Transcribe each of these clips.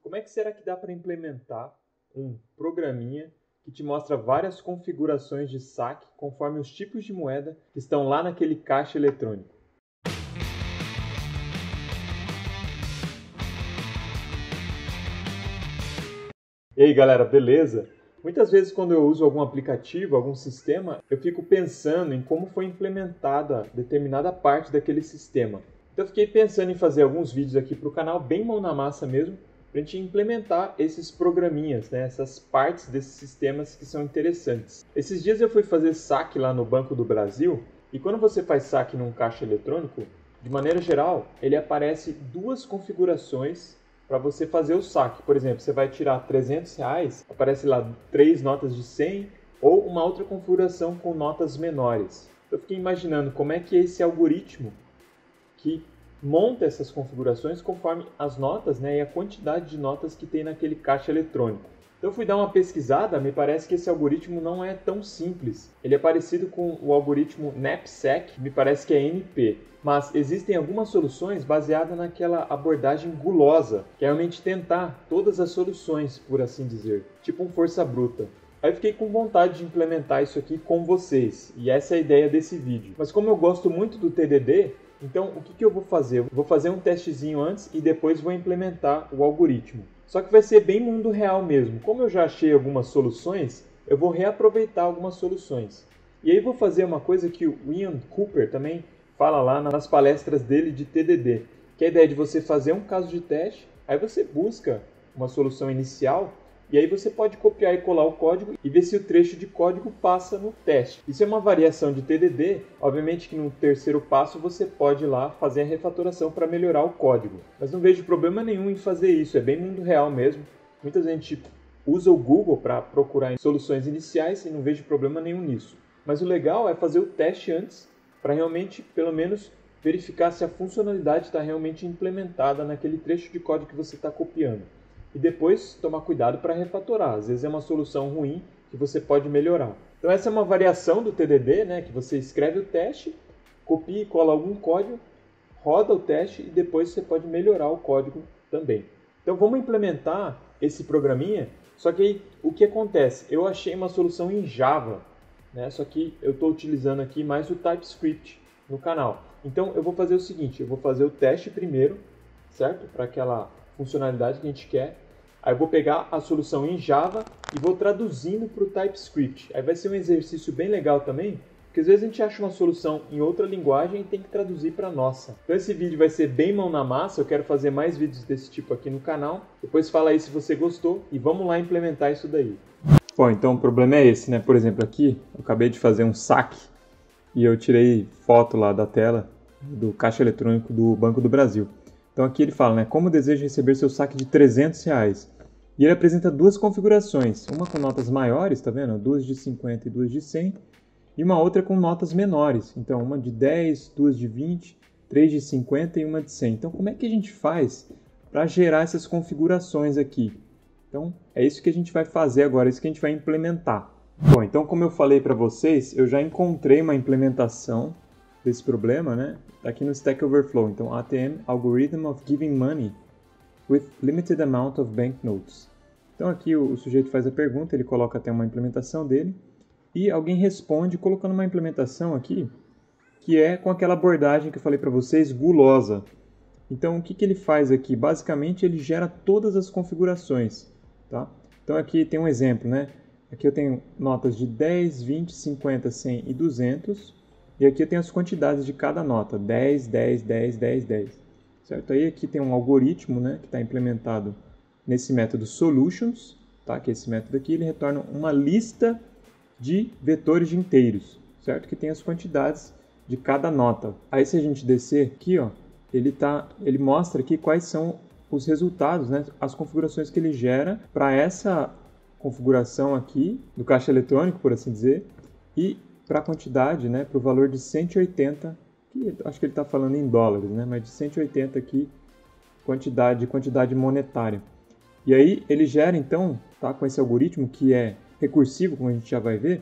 Como é que será que dá para implementar um programinha que te mostra várias configurações de saque conforme os tipos de moeda que estão lá naquele caixa eletrônico? E aí galera, beleza? Muitas vezes quando eu uso algum aplicativo, algum sistema, eu fico pensando em como foi implementada determinada parte daquele sistema. Então eu fiquei pensando em fazer alguns vídeos aqui para o canal, bem mão na massa mesmo, para a gente implementar esses programinhas, né? Essas partes desses sistemas que são interessantes. Esses dias eu fui fazer saque lá no Banco do Brasil, e quando você faz saque num caixa eletrônico, de maneira geral, ele aparece duas configurações para você fazer o saque. Por exemplo, você vai tirar R$300, aparece lá 3 notas de 100 ou uma outra configuração com notas menores. Eu fiquei imaginando como é que é esse algoritmo que monta essas configurações conforme as notas, né, e a quantidade de notas que tem naquele caixa eletrônico. Então eu fui dar uma pesquisada, me parece que esse algoritmo não é tão simples. Ele é parecido com o algoritmo NAPSEC, me parece que é NP. Mas existem algumas soluções baseadas naquela abordagem gulosa, que é realmente tentar todas as soluções, por assim dizer, tipo um força bruta. Aí eu fiquei com vontade de implementar isso aqui com vocês, e essa é a ideia desse vídeo. Mas como eu gosto muito do TDD, então o que eu vou fazer? Eu vou fazer um testezinho antes e depois vou implementar o algoritmo. Só que vai ser bem mundo real mesmo. Como eu já achei algumas soluções, eu vou reaproveitar algumas soluções. E aí vou fazer uma coisa que o Ian Cooper também fala lá nas palestras dele de TDD, que é a ideia de você fazer um caso de teste, aí você busca uma solução inicial, e aí você pode copiar e colar o código e ver se o trecho de código passa no teste. Isso é uma variação de TDD, obviamente que no terceiro passo você pode ir lá fazer a refatoração para melhorar o código. Mas não vejo problema nenhum em fazer isso, é bem mundo real mesmo. Muita gente usa o Google para procurar soluções iniciais e não vejo problema nenhum nisso. Mas o legal é fazer o teste antes, para realmente, pelo menos, verificar se a funcionalidade está realmente implementada naquele trecho de código que você está copiando. E depois tomar cuidado para refatorar. Às vezes é uma solução ruim que você pode melhorar. Então essa é uma variação do TDD, né, que você escreve o teste, copia e cola algum código, roda o teste e depois você pode melhorar o código também. Então vamos implementar esse programinha, só que aí o que acontece? Eu achei uma solução em Java, né, só que eu estou utilizando aqui mais o TypeScript no canal. Então eu vou fazer o seguinte, eu vou fazer o teste primeiro, certo? Para aquela funcionalidade que a gente quer. Aí eu vou pegar a solução em Java e vou traduzindo para o TypeScript. Aí vai ser um exercício bem legal também, porque às vezes a gente acha uma solução em outra linguagem e tem que traduzir para a nossa. Então esse vídeo vai ser bem mão na massa, eu quero fazer mais vídeos desse tipo aqui no canal. Depois fala aí se você gostou e vamos lá implementar isso daí. Bom, então o problema é esse, né? Por exemplo, aqui eu acabei de fazer um saque e eu tirei foto lá da tela do caixa eletrônico do Banco do Brasil. Então aqui ele fala, né, como deseja receber seu saque de R$300. E ele apresenta duas configurações, uma com notas maiores, tá vendo? Duas de 50 e duas de 100, e uma outra com notas menores. Então uma de 10, duas de 20, 3 de 50 e uma de 100. Então como é que a gente faz para gerar essas configurações aqui? Então é isso que a gente vai fazer agora, é isso que a gente vai implementar. Bom, então como eu falei para vocês, eu já encontrei uma implementação desse problema, né? Tá aqui no Stack Overflow. Então, ATM, Algorithm of Giving Money with Limited Amount of Banknotes. Então, aqui o sujeito faz a pergunta, ele coloca até uma implementação dele, e alguém responde colocando uma implementação aqui, que é com aquela abordagem que eu falei para vocês, gulosa. Então, o que ele faz aqui? Basicamente, ele gera todas as configurações, tá? Então, aqui tem um exemplo, né? Aqui eu tenho notas de 10, 20, 50, 100 e 200, e aqui eu tenho as quantidades de cada nota, 10, 10, 10, 10, 10. Certo? Aí aqui tem um algoritmo, né, que está implementado nesse método solutions, tá? Que é esse método aqui, ele retorna uma lista de vetores de inteiros, certo? Que tem as quantidades de cada nota. Aí se a gente descer aqui, ó, ele mostra aqui quais são os resultados, né, as configurações que ele gera para essa configuração aqui do caixa eletrônico, por assim dizer, e para a quantidade, né, para o valor de 180, que acho que ele está falando em dólares, né, mas de 180 aqui, quantidade monetária. E aí ele gera, então, tá, com esse algoritmo que é recursivo, como a gente já vai ver,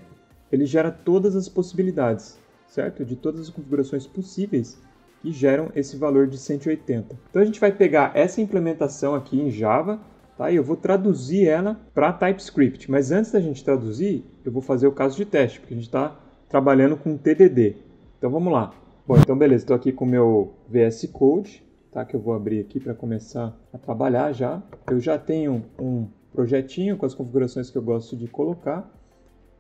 ele gera todas as possibilidades, certo? De todas as configurações possíveis que geram esse valor de 180. Então a gente vai pegar essa implementação aqui em Java, tá? E eu vou traduzir ela para TypeScript. Mas antes da gente traduzir, eu vou fazer o caso de teste, porque a gente está trabalhando com TDD. Então vamos lá. Bom, então beleza, estou aqui com o meu VS Code, tá? Que eu vou abrir aqui para começar a trabalhar já. Eu já tenho um projetinho com as configurações que eu gosto de colocar.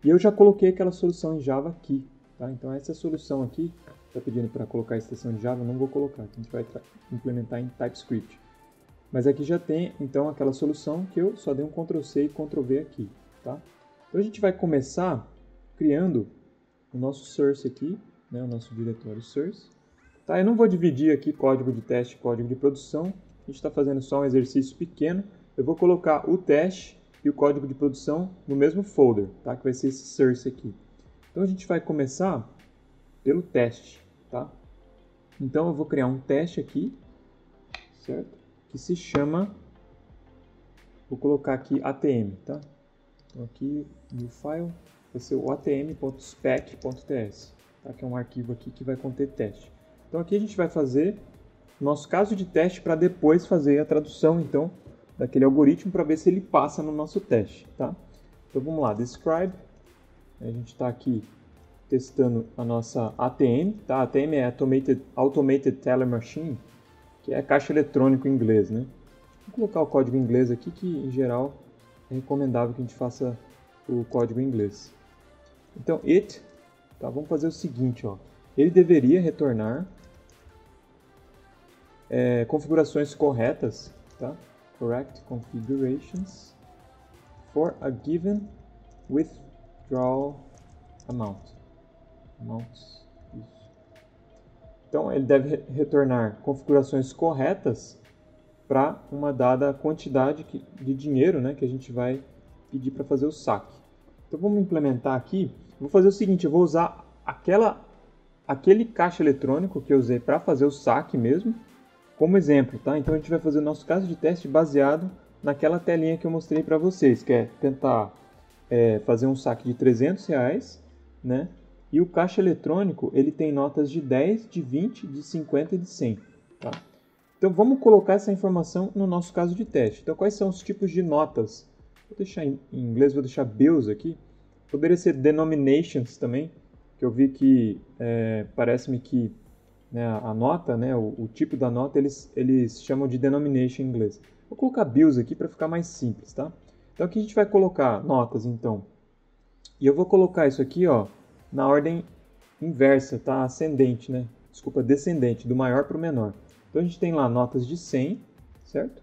E eu já coloquei aquela solução em Java aqui, tá? Então essa solução aqui, está pedindo para colocar a extensão de Java, eu não vou colocar, então a gente vai implementar em TypeScript. Mas aqui já tem, então, aquela solução que eu só dei um Ctrl+C e Ctrl+V aqui, tá? Então a gente vai começar criando o nosso source aqui, né, o nosso diretório source. Tá? Eu não vou dividir aqui código de teste e código de produção, a gente está fazendo só um exercício pequeno. Eu vou colocar o teste e o código de produção no mesmo folder, tá? Que vai ser esse source aqui. Então a gente vai começar pelo teste, tá? Então eu vou criar um teste aqui, certo? Que se chama, vou colocar aqui ATM, tá? Então aqui no file vai ser o atm.spec.ts, tá? Que é um arquivo aqui que vai conter teste. Então aqui a gente vai fazer nosso caso de teste para depois fazer a tradução, então, daquele algoritmo para ver se ele passa no nosso teste, tá? Então vamos lá, describe. A gente está aqui testando a nossa ATM, tá? ATM é Automated Teller Machine, que é caixa eletrônico em inglês, né? Vou colocar o código em inglês aqui, que em geral é recomendável que a gente faça o código em inglês. Então, tá? Vamos fazer o seguinte, ó. Ele deveria retornar configurações corretas, tá? Correct configurations for a given withdrawal amount. Isso. Então, ele deve retornar configurações corretas para uma dada quantidade de dinheiro, né, que a gente vai pedir para fazer o saque. Então, vamos implementar aqui. Vou fazer o seguinte, eu vou usar aquele caixa eletrônico que eu usei para fazer o saque mesmo, como exemplo, tá? Então a gente vai fazer o nosso caso de teste baseado naquela telinha que eu mostrei para vocês, que é tentar fazer um saque de R$300, né? E o caixa eletrônico, ele tem notas de 10, de 20, de 50 e de 100, tá? Então vamos colocar essa informação no nosso caso de teste. Então quais são os tipos de notas? Vou deixar em inglês, vou deixar bills aqui. Poderia ser denominations também, que eu vi que parece-me que, né, a nota, né, o tipo da nota, eles chamam de denomination em inglês. Vou colocar bills aqui para ficar mais simples, tá? Então aqui a gente vai colocar notas, então. E eu vou colocar isso aqui, ó, na ordem inversa, tá? Ascendente, né? Desculpa, descendente, do maior para o menor. Então a gente tem lá notas de 100, certo?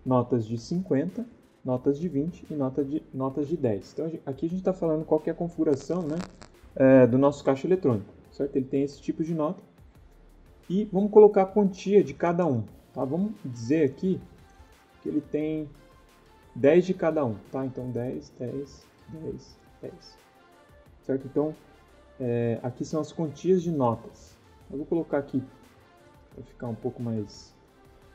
Notas de 50, notas de 20 e notas de 10. Então aqui a gente está falando qual que é a configuração, né, do nosso caixa eletrônico, certo? Ele tem esse tipo de nota. E vamos colocar a quantia de cada um, tá? Vamos dizer aqui que ele tem 10 de cada um, tá? Então 10, 10, 10, 10. Certo? Então, aqui são as quantias de notas. Eu vou colocar aqui, para ficar um pouco mais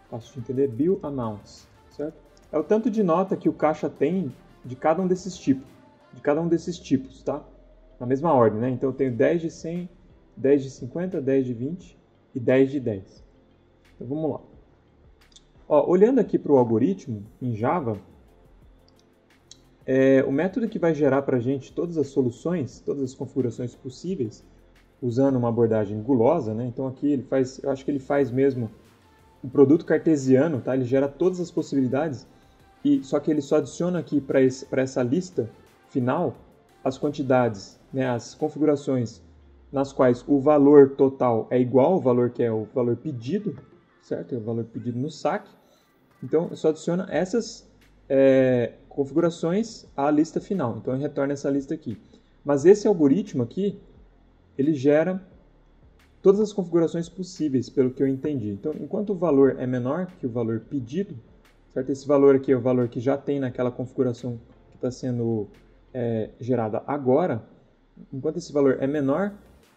fácil de entender, bill amounts, certo? É o tanto de nota que o caixa tem de cada um desses tipos, tá? Na mesma ordem, né? Então eu tenho 10 de 100, 10 de 50, 10 de 20 e 10 de 10. Então vamos lá. Ó, olhando aqui para o algoritmo em Java, o método que vai gerar para a gente todas as soluções, todas as configurações possíveis, usando uma abordagem gulosa, né? Então aqui eu acho que ele faz mesmo o produto cartesiano, tá? Ele gera todas as possibilidades, só que ele só adiciona aqui para essa lista final as quantidades, né? As configurações nas quais o valor total é igual ao valor que é o valor pedido, certo? É o valor pedido no saque. Então, só adiciona essas configurações à lista final. Então, ele retorna essa lista aqui. Mas esse algoritmo aqui, ele gera todas as configurações possíveis, pelo que eu entendi. Então, enquanto o valor é menor que o valor pedido, certo? Esse valor aqui é o valor que já tem naquela configuração que está sendo gerada agora. Enquanto esse valor é menor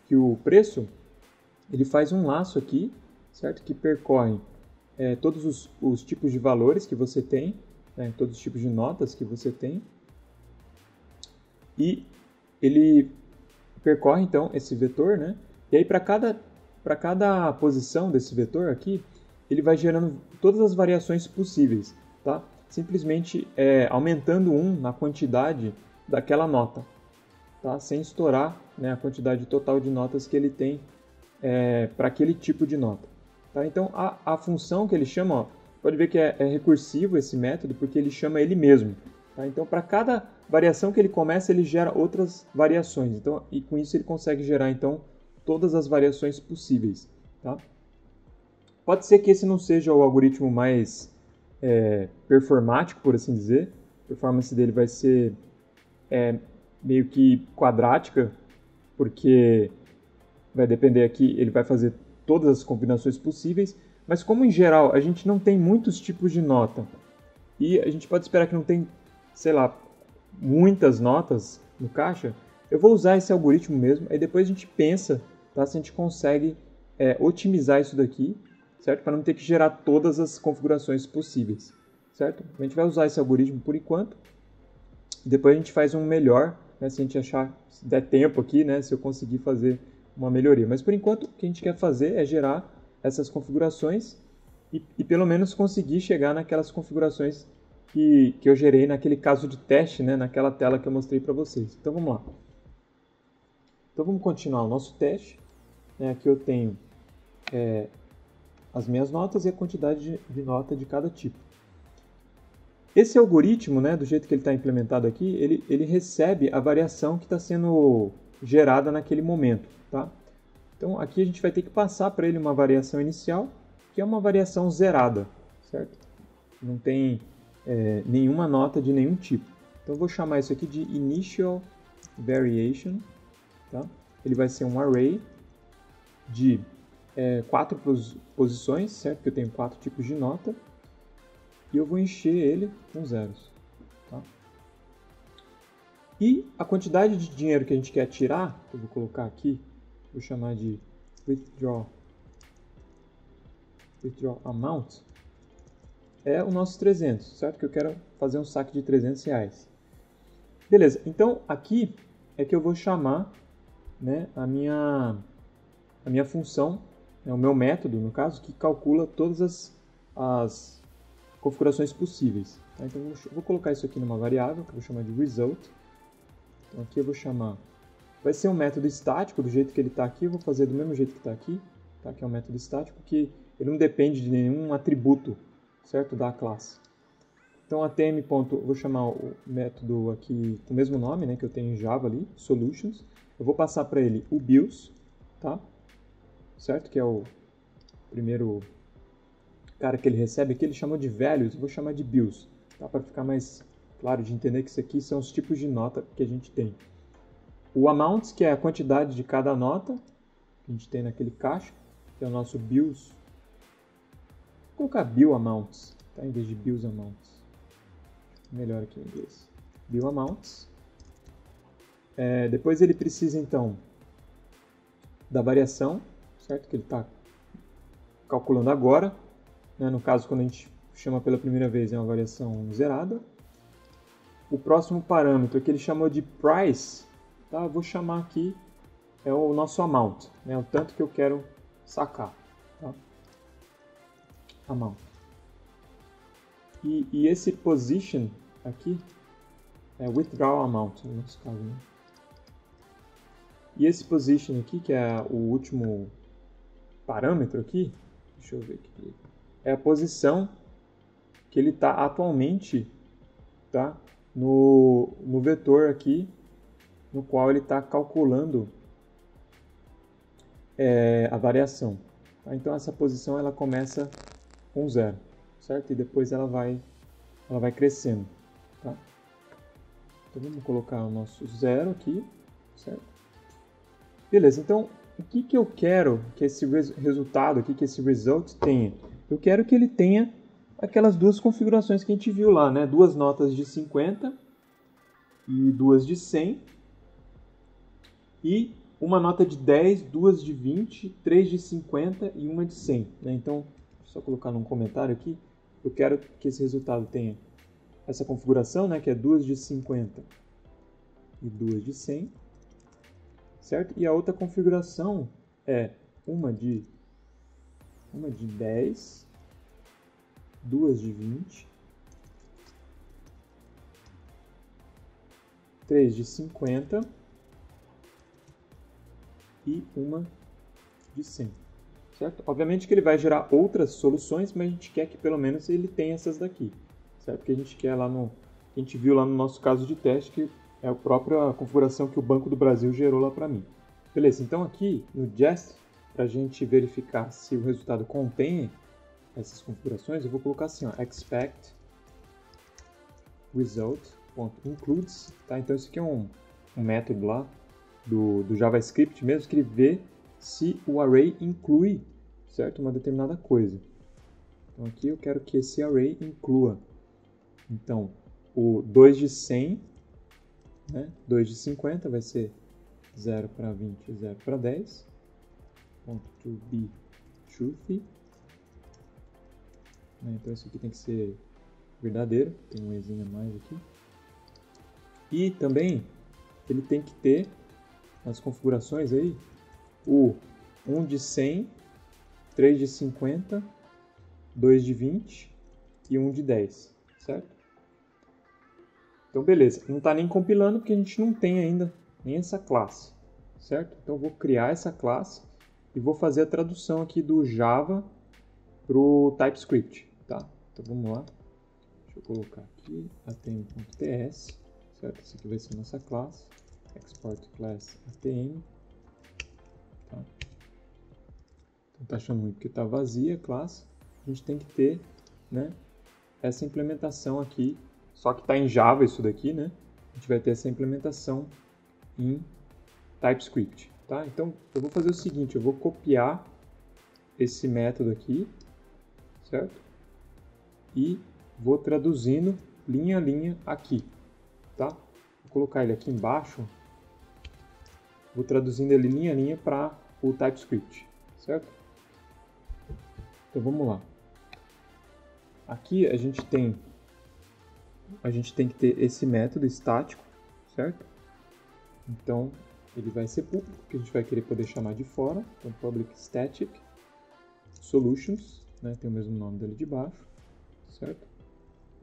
que o preço, ele faz um laço aqui, certo? Que percorre todos os tipos de valores que você tem, né? Todos os tipos de notas que você tem. E ele percorre, então, esse vetor, né? E aí, para cada posição desse vetor aqui, ele vai gerando todas as variações possíveis, tá? simplesmente aumentando 1 na quantidade daquela nota, tá? Sem estourar, né, a quantidade total de notas que ele tem para aquele tipo de nota. Tá? Então, a função que ele chama, ó, pode ver que é recursivo esse método, porque ele chama ele mesmo. Tá? Então, para cada variação que ele começa, ele gera outras variações. Então, e com isso ele consegue gerar então, todas as variações possíveis. Tá? Pode ser que esse não seja o algoritmo mais performático, por assim dizer. A performance dele vai ser meio que quadrática, porque vai depender aqui, ele vai fazer todas as combinações possíveis, mas como em geral a gente não tem muitos tipos de nota e a gente pode esperar que não tem, sei lá, muitas notas no caixa, eu vou usar esse algoritmo mesmo, aí depois a gente pensa, tá, se a gente consegue otimizar isso daqui, certo? Para não ter que gerar todas as configurações possíveis, certo? A gente vai usar esse algoritmo por enquanto, e depois a gente faz um melhor, né, se a gente achar, se der tempo aqui, né, se eu conseguir fazer uma melhoria. Mas por enquanto o que a gente quer fazer é gerar essas configurações e pelo menos conseguir chegar naquelas configurações que eu gerei naquele caso de teste, né, naquela tela que eu mostrei para vocês. Então vamos lá. Então vamos continuar o nosso teste. Aqui eu tenho as minhas notas e a quantidade de nota de cada tipo. Esse algoritmo, né, do jeito que ele está implementado aqui, ele recebe a variação que está sendo gerada naquele momento. Tá? Então aqui a gente vai ter que passar para ele uma variação inicial, que é uma variação zerada, certo? Não tem nenhuma nota de nenhum tipo. Então eu vou chamar isso aqui de Initial Variation. Tá? Ele vai ser um array de 4 posições, certo? Porque eu tenho 4 tipos de nota. E eu vou encher ele com zeros. Tá? E a quantidade de dinheiro que a gente quer tirar, eu vou colocar aqui, vou chamar de withdraw amount, é o nosso 300, certo? Que eu quero fazer um saque de R$300. Beleza, então aqui é que eu vou chamar, né, a minha função, o meu método, no caso, que calcula todas as configurações possíveis. Tá? Então eu vou colocar isso aqui numa variável, que eu vou chamar de result. Então aqui eu vou chamar, vai ser um método estático, do jeito que ele está aqui, eu vou fazer do mesmo jeito que está aqui, tá? Que é um método estático, que ele não depende de nenhum atributo, certo, da classe. Então atm. Vou chamar o método aqui com o mesmo nome, né, que eu tenho em Java ali, solutions. Eu vou passar para ele o bills, tá? Certo, que é o primeiro cara que ele recebe aqui, ele chamou de values, eu vou chamar de bills, tá? Para ficar mais claro de entender que isso aqui são os tipos de nota que a gente tem. O amount, que é a quantidade de cada nota que a gente tem naquele caixa, que é o nosso bills. Vou colocar bill amounts, tá? Em vez de bills amounts. Melhor aqui em inglês. Bill amounts. Depois ele precisa, então, da variação, certo? Que ele está calculando agora. No caso, quando a gente chama pela primeira vez, é uma variação zerada. O próximo parâmetro que ele chamou de price, tá? Eu vou chamar aqui, é o nosso amount, né? O tanto que eu quero sacar. Tá? Amount. E esse position aqui é withdraw amount, no nosso caso. Né? E esse position aqui, que é o último parâmetro aqui, deixa eu ver aqui. É a posição que ele está atualmente, tá, no vetor aqui, no qual ele está calculando a variação. Tá? Então essa posição ela começa com 0, certo? E depois ela vai crescendo. Tá? Então vamos colocar o nosso 0 aqui, certo? Beleza, então o que eu quero que esse resultado aqui, que esse result tenha? Eu quero que ele tenha aquelas duas configurações que a gente viu lá, né? 2 notas de 50 e 2 de 100. E uma nota de 10, 2 de 20, 3 de 50 e uma de 100. Né? Então, só colocar num comentário aqui, eu quero que esse resultado tenha essa configuração, né? Que é 2 de 50 e 2 de 100. Certo? E a outra configuração é uma de 10, 2 de 20 3 de 50 e uma de 100, certo? Obviamente que ele vai gerar outras soluções, mas a gente quer que pelo menos ele tenha essas daqui, certo? Porque a gente quer lá no... A gente viu lá no nosso caso de teste que é a própria configuração que o Banco do Brasil gerou lá para mim. Beleza, então aqui no Jest, para a gente verificar se o resultado contém essas configurações, eu vou colocar assim, ó, expect result.includes, tá? Então isso aqui é um método lá do JavaScript mesmo, que ele vê se o array inclui, certo? Uma determinada coisa. Então aqui eu quero que esse array inclua, então, o 2 de 100, né? 2 de 50 vai ser 0 para 20, 0 para 10. To be truthy. Então isso aqui tem que ser verdadeiro, tem um ezinho a mais aqui. E também ele tem que ter nas configurações aí o 1 de 100, 3 de 50, 2 de 20 e 1 de 10, certo? Então beleza, não está nem compilando porque a gente não tem ainda nem essa classe, certo? Então eu vou criar essa classe e vou fazer a tradução aqui do Java para o TypeScript, tá? Então vamos lá. Deixa eu colocar aqui atm.ts, certo? Essa aqui vai ser a nossa classe. Export class atm. Tá? Então tá achando ruim porque está vazia a classe. A gente tem que ter, né, essa implementação aqui. Só que está em Java isso daqui, né? A gente vai ter essa implementação em TypeScript, tá? Então eu vou fazer o seguinte, eu vou copiar esse método aqui, certo? E vou traduzindo linha a linha aqui, tá? Vou colocar ele aqui embaixo, vou traduzindo ele linha a linha para o TypeScript, certo? Então vamos lá. Aqui a gente tem que ter esse método estático, certo? Então ele vai ser público, que a gente vai querer poder chamar de fora. Então public static solutions, né? Tem o mesmo nome dele de baixo, certo?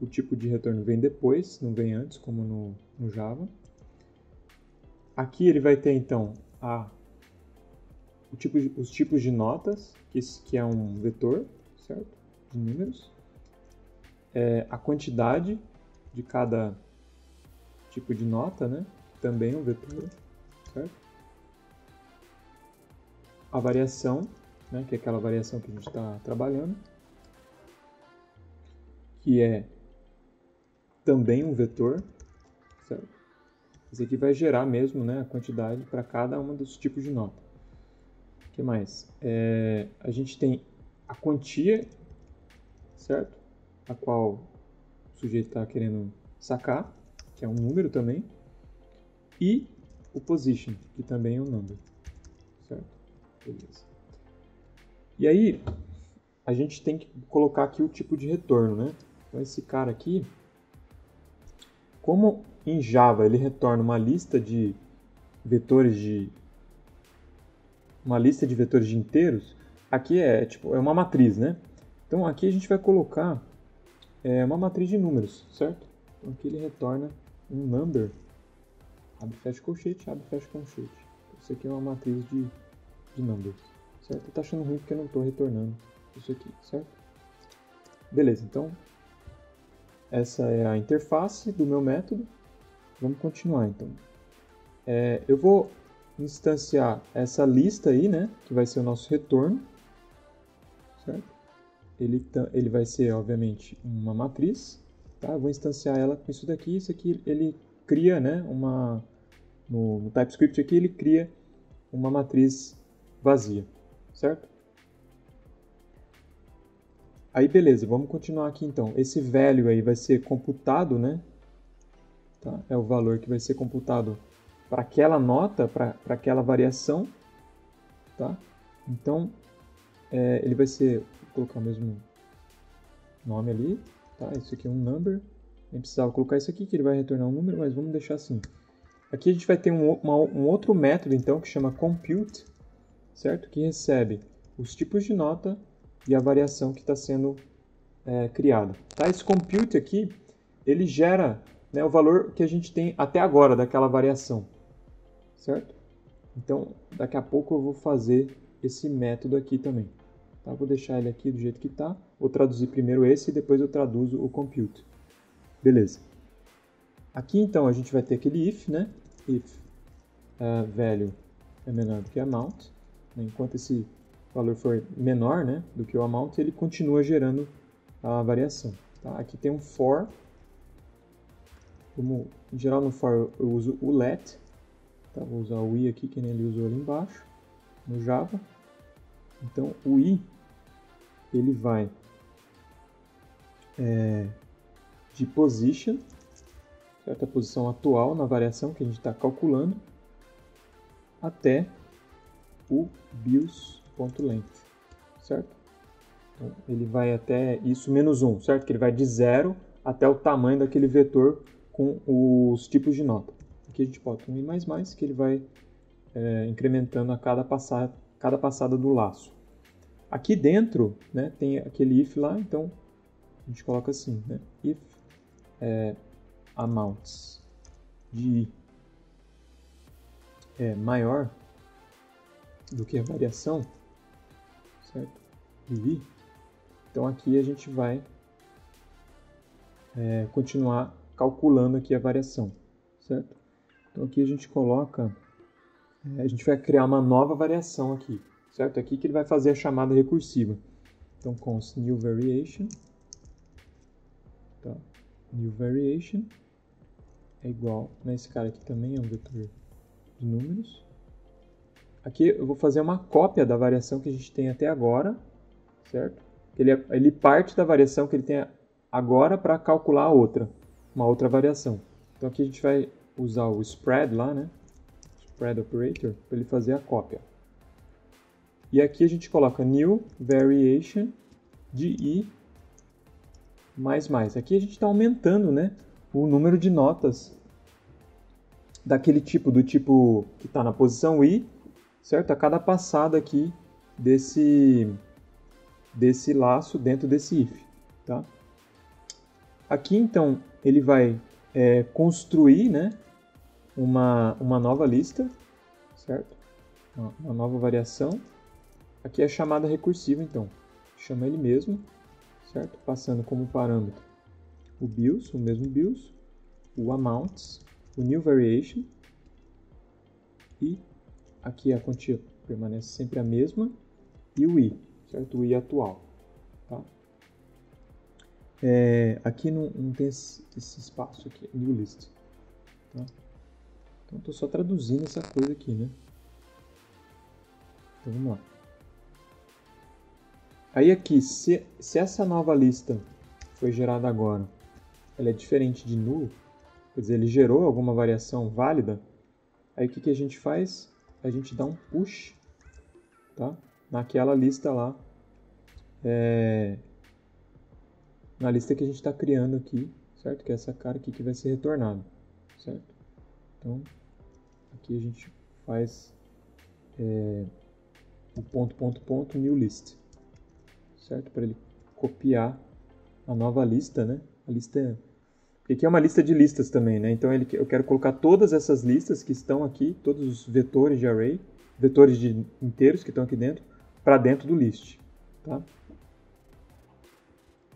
O tipo de retorno vem depois, não vem antes, como no Java. Aqui ele vai ter então os tipos de notas, que é um vetor, certo? De números. A quantidade de cada tipo de nota, né? Também um vetor, certo? A variação, né? Que é aquela variação que a gente está trabalhando, que é também um vetor, certo? Esse aqui vai gerar mesmo, né, a quantidade para cada um dos tipos de nota. O que mais? A gente tem a quantia, certo? A qual o sujeito está querendo sacar, que é um número também, e o position, que também é um number, certo? Beleza. E aí, a gente tem que colocar aqui o tipo de retorno, né? Então esse cara aqui, como em Java ele retorna uma lista de vetores de inteiros, aqui é uma matriz, né? Então aqui a gente vai colocar uma matriz de números, certo? Então aqui ele retorna um number, abre fecha colchete, abre fecha colchete. Isso aqui é uma matriz de numbers, certo? Tá achando ruim porque eu não estou retornando isso aqui, certo? Beleza, então essa é a interface do meu método. Vamos continuar então. Eu vou instanciar essa lista aí, né? Que vai ser o nosso retorno, certo? Ele vai ser, obviamente, uma matriz, tá? Eu vou instanciar ela com isso daqui. Isso aqui ele cria, né? No TypeScript aqui ele cria uma matriz vazia, certo? Aí beleza, vamos continuar aqui então. Esse value aí vai ser computado, né? Tá? É o valor que vai ser computado para aquela nota, para aquela variação, tá? Então, ele vai ser, vou colocar o mesmo nome ali, tá? Isso aqui é um number. Nem precisava colocar isso aqui, que ele vai retornar um número, mas vamos deixar assim. Aqui a gente vai ter um outro método, então, que chama compute, certo? Que recebe os tipos de nota e a variação que está sendo criada. Tá? Esse compute aqui, ele gera né, o valor que a gente tem até agora daquela variação, certo? Então, daqui a pouco eu vou fazer esse método aqui também. Tá? Vou deixar ele aqui do jeito que está. Vou traduzir primeiro esse e depois eu traduzo o compute. Beleza. Aqui então a gente vai ter aquele if, né? If value é menor do que amount. Enquanto esse valor for menor, né, do que o amount, ele continua gerando a variação. Tá? Aqui tem um for. Como, em geral no for eu uso o let. Tá? Vou usar o i aqui, que nem ele usou ali embaixo, no Java. Então o i, ele vai de position, certo? A posição atual na variação que a gente está calculando, até o bills.length, certo? Então, ele vai até isso menos 1, certo? Que ele vai de 0 até o tamanho daquele vetor com os tipos de nota. Aqui a gente bota um i++, que ele vai incrementando a cada passada do laço. Aqui dentro, né, tem aquele if lá, então a gente coloca assim, né? If amounts de i é maior do que a variação, certo? De i, então aqui a gente vai continuar calculando aqui a variação, certo? Então aqui a gente coloca, a gente vai criar uma nova variação aqui, certo? Aqui que ele vai fazer a chamada recursiva. Então const new variation, tá? New variation é igual, né? Esse cara aqui também é um vetor de números. Aqui eu vou fazer uma cópia da variação que a gente tem até agora, certo? Ele parte da variação que ele tem agora para calcular uma outra variação. Então aqui a gente vai usar o spread lá, né? Spread operator, para ele fazer a cópia. E aqui a gente coloca new variation de i mais. Aqui a gente está aumentando, né, o número de notas daquele tipo, do tipo que está na posição i, certo? A cada passada aqui desse laço dentro desse if, tá? Aqui então ele vai construir, né, uma nova lista, certo? Uma nova variação. Aqui é a chamada recursiva, então chama ele mesmo, certo? Passando como parâmetro o bills, o mesmo bills, o amounts, o new variation, e aqui a quantia permanece sempre a mesma, e o i, certo? O i atual, tá? Aqui não tem esse espaço aqui, new list, tá? Então estou só traduzindo essa coisa aqui, né? Então vamos lá. Aí aqui, se essa nova lista foi gerada agora, ela é diferente de null, quer dizer, ele gerou alguma variação válida, aí o que a gente faz? A gente dá um push, tá? Naquela lista lá, na lista que a gente está criando aqui, certo? Que é essa cara aqui que vai ser retornado, certo? Então, aqui a gente faz o ponto new list, certo? Para ele copiar a nova lista, né? A lista, aqui é uma lista de listas também, né? Então eu quero colocar todas essas listas que estão aqui, todos os vetores de array, vetores de inteiros que estão aqui dentro, para dentro do list, tá?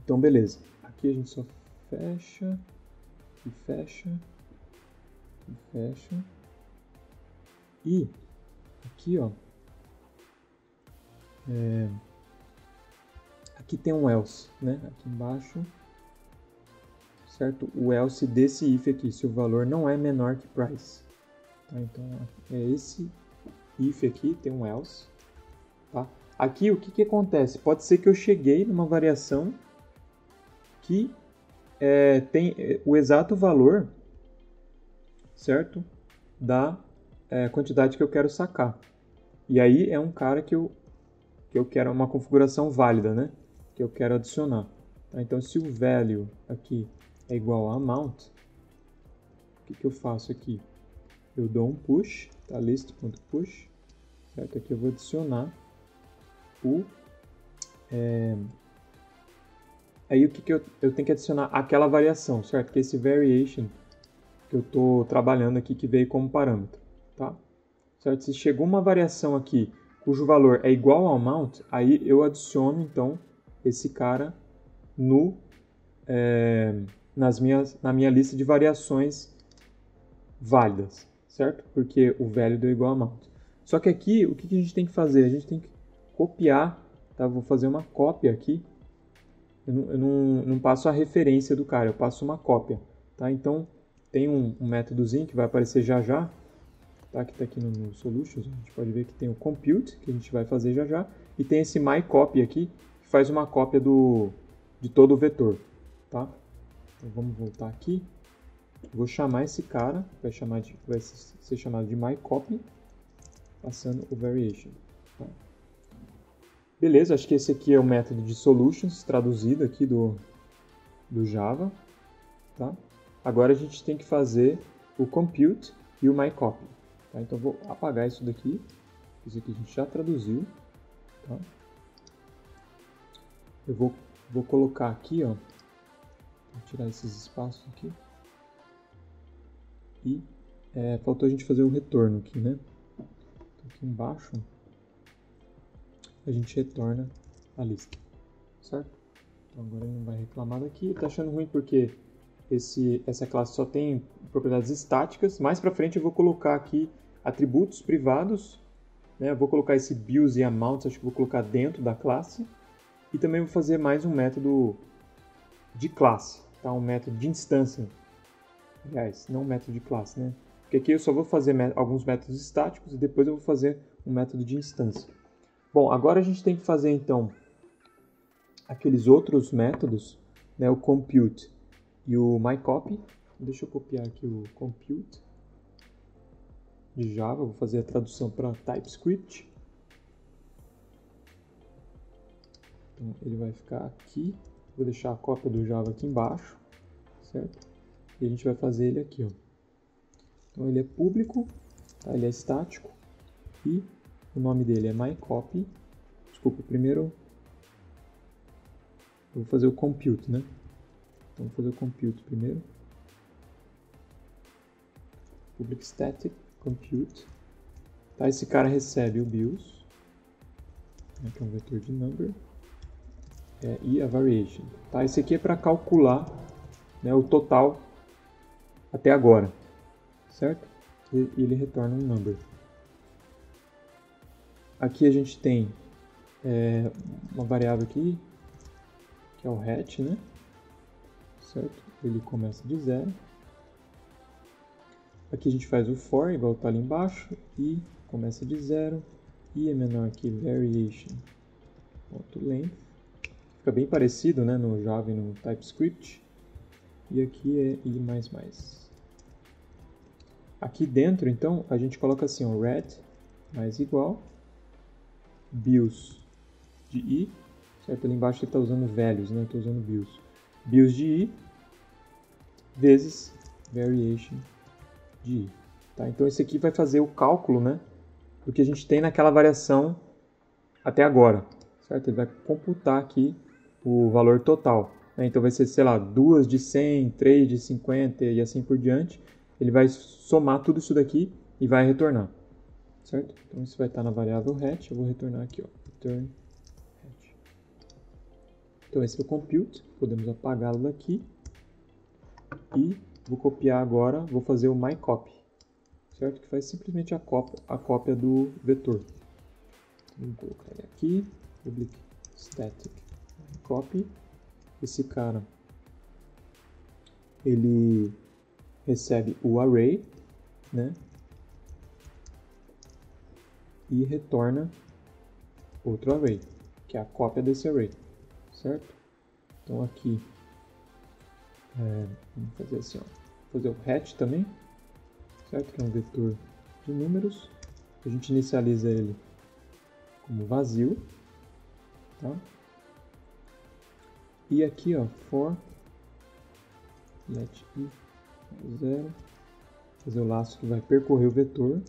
Então beleza. Aqui a gente só fecha e fecha e fecha. E aqui, ó, aqui tem um else, né? Aqui embaixo, certo? O else desse if aqui, se o valor não é menor que price. Tá? Então, é esse if aqui, tem um else. Tá? Aqui, o que acontece? Pode ser que eu cheguei numa variação que tem o exato valor, certo? Da quantidade que eu quero sacar. E aí é um cara que eu quero uma configuração válida, né? Que eu quero adicionar. Tá? Então, se o value aqui é igual a amount, o que eu faço aqui? Eu dou um push, tá? List.push, certo? Aqui eu vou adicionar aí o que eu tenho que adicionar? Aquela variação, certo? Que esse variation que eu estou trabalhando aqui, que veio como parâmetro, tá? Certo? Se chegou uma variação aqui cujo valor é igual ao amount, aí eu adiciono então esse cara no, na minha lista de variações válidas, certo? Porque o value é igual a amount. Só que aqui, o que a gente tem que fazer? A gente tem que copiar, tá? Vou fazer uma cópia aqui. Eu não passo a referência do cara, eu passo uma cópia, tá? Então, tem um métodozinho que vai aparecer já já, tá? Que está aqui no Solutions, a gente pode ver que tem o Compute, que a gente vai fazer já já, e tem esse MyCopy aqui, que faz uma cópia de todo o vetor, tá? Então, vamos voltar aqui. Vou chamar esse cara, vai ser chamado de MyCopy, passando o Variation. Tá? Beleza, acho que esse aqui é o método de Solutions, traduzido aqui do Java. Tá? Agora a gente tem que fazer o Compute e o MyCopy. Tá? Então eu vou apagar isso daqui. Isso aqui a gente já traduziu. Tá? Eu vou colocar aqui, ó. Vou tirar esses espaços aqui. E faltou a gente fazer o retorno aqui, né? Então, aqui embaixo a gente retorna a lista, certo? Então agora ele não vai reclamar daqui. Tá achando ruim porque essa classe só tem propriedades estáticas. Mais para frente eu vou colocar aqui atributos privados, né? Eu vou colocar esse bills e amounts, acho que vou colocar dentro da classe. E também vou fazer mais um método de classe, tá? Um método de instância. Aliás, não um método de classe, né? Porque aqui eu só vou fazer alguns métodos estáticos e depois eu vou fazer um método de instância. Bom, agora a gente tem que fazer então aqueles outros métodos, né? O compute e o myCopy. Deixa eu copiar aqui o compute de Java, vou fazer a tradução para TypeScript. Então ele vai ficar aqui, vou deixar a cópia do Java aqui embaixo, certo? E a gente vai fazer ele aqui, ó. Então ele é público, tá? Ele é estático e o nome dele é myCopy. Desculpa, primeiro eu vou fazer o compute, né? Então vou fazer o compute primeiro. Public static compute. Tá? Esse cara recebe o bills, né, que é um vetor de number, e a variation. Tá? Esse aqui é para calcular, né, o total até agora, certo? E ele retorna um number. Aqui a gente tem uma variável aqui, que é o hatch, né? Certo? Ele começa de 0. Aqui a gente faz o for, igual está ali embaixo, e começa de 0, e é menor que variation.length. Fica bem parecido, né, no Java e no TypeScript. E aqui é i++. Aqui dentro, então, a gente coloca assim, ó, red mais igual, bills de i, certo? Ali embaixo ele está usando values, né? Eu estou usando bills. Bills de i vezes variation de i. Tá? Então esse aqui vai fazer o cálculo, né, do que a gente tem naquela variação até agora, certo? Ele vai computar aqui o valor total. Né? Então vai ser, sei lá, 2 de 100, 3 de 50 e assim por diante. Ele vai somar tudo isso daqui e vai retornar, certo? Então isso vai estar na variável hatch, eu vou retornar aqui, ó, return hatch. Então esse é o compute, podemos apagá-lo daqui e vou copiar agora, vou fazer o myCopy, certo? Que faz simplesmente a cópia do vetor. Vou colocar ele aqui, public static myCopy. Esse cara, ele recebe o array, né? E retorna outro array, que é a cópia desse array, certo? Então aqui, vamos fazer assim, ó, fazer o hatch também, certo? Que é um vetor de números. A gente inicializa ele como vazio, tá? E aqui, ó, for let i 0, fazer o laço que vai percorrer o vetor,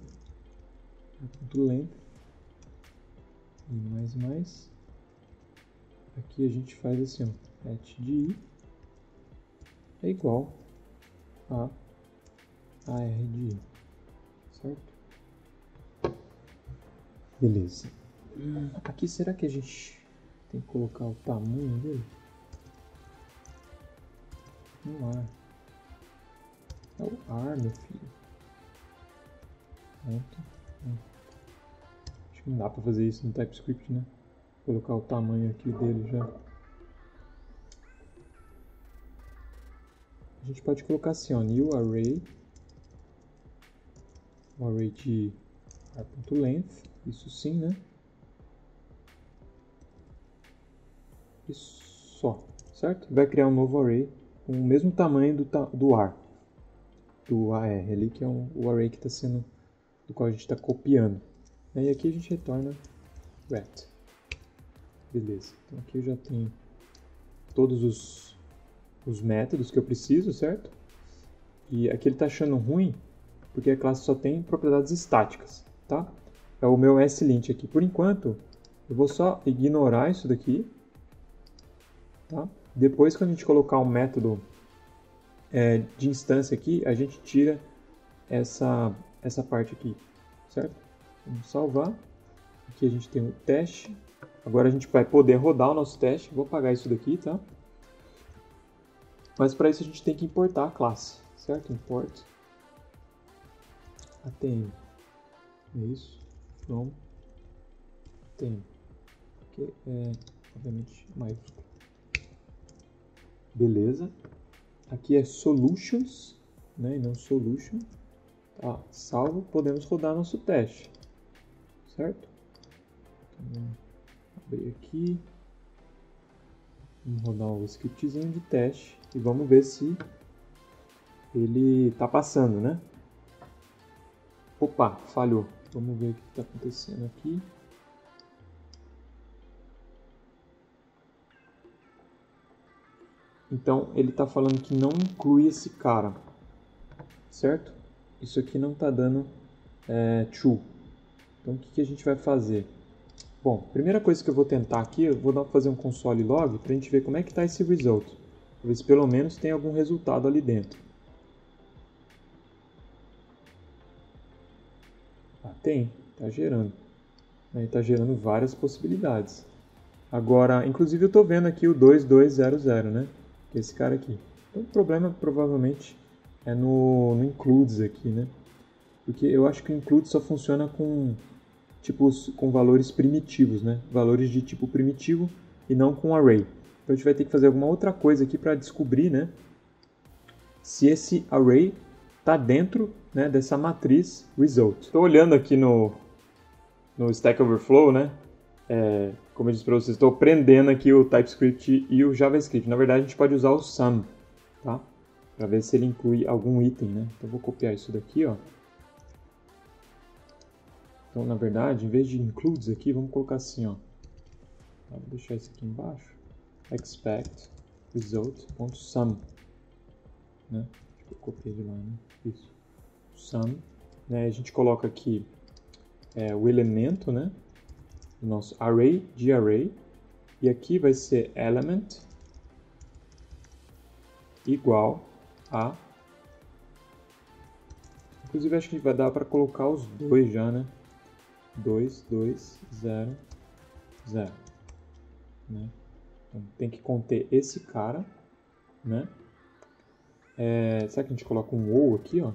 .length e mais. Aqui a gente faz assim, ó, hatch de i é igual a AR de I, certo? Beleza. Aqui será que a gente tem que colocar o tamanho dele? No ar. É o ar, meu filho. Pronto. Acho que não dá pra fazer isso no TypeScript, né? Colocar o tamanho aqui dele já. A gente pode colocar assim, ó, new array. Um array de ar.length. Isso sim, né? Isso só, certo? Vai criar um novo array com o mesmo tamanho do ar. Do AR ali, que é o array que está sendo, do qual a gente está copiando. E aqui a gente retorna ret. Beleza. Então aqui eu já tenho todos os métodos que eu preciso, certo? E aqui ele está achando ruim, porque a classe só tem propriedades estáticas, tá? É o meu slint aqui. Por enquanto, eu vou só ignorar isso daqui, tá? Depois, quando a gente colocar um método de instância aqui, a gente tira essa parte aqui, certo? Vamos salvar. Aqui a gente tem o teste. Agora a gente vai poder rodar o nosso teste. Vou apagar isso daqui, tá? Mas para isso a gente tem que importar a classe, certo? Import atm. É isso. From atm. Que é, obviamente, maiúsculo. Beleza. Aqui é solutions, né? E não solution. Tá, salvo. Podemos rodar nosso teste, certo? Então, abrir aqui. Vamos rodar o scriptzinho de teste e vamos ver se ele está passando, né? Opa, falhou. Vamos ver o que está acontecendo aqui. Então, ele está falando que não inclui esse cara, certo? Isso aqui não está dando true. Então, o que a gente vai fazer? Bom, primeira coisa que eu vou tentar aqui, eu vou fazer um console log para a gente ver como é que está esse result. Para ver se pelo menos tem algum resultado ali dentro. Ah, tem, está gerando. Está gerando várias possibilidades. Agora, inclusive eu estou vendo aqui o 2200, né? Que é esse cara aqui. Então o problema provavelmente é no includes aqui, né? Porque eu acho que o include só funciona com valores primitivos, né? Valores de tipo primitivo e não com array. Então a gente vai ter que fazer alguma outra coisa aqui para descobrir, né? Se esse array está dentro, né, dessa matriz result. Estou olhando aqui no Stack Overflow, né? Como eu disse para vocês, estou prendendo aqui o TypeScript e o JavaScript. Na verdade, a gente pode usar o sum, tá? Para ver se ele inclui algum item, né? Então, eu vou copiar isso daqui, ó. Então, na verdade, em vez de includes aqui, vamos colocar assim, ó. Vou deixar isso aqui embaixo. Expect result.sum, né? Acho que eu copiei de lá, né? Isso. Sum, né? A gente coloca aqui o elemento, né? O nosso array de array. E aqui vai ser element igual a... Inclusive, acho que vai dar para colocar os dois já, né? 2, 2, 0, 0. Né? Então, tem que conter esse cara, né? Será que a gente coloca um ou aqui, ó?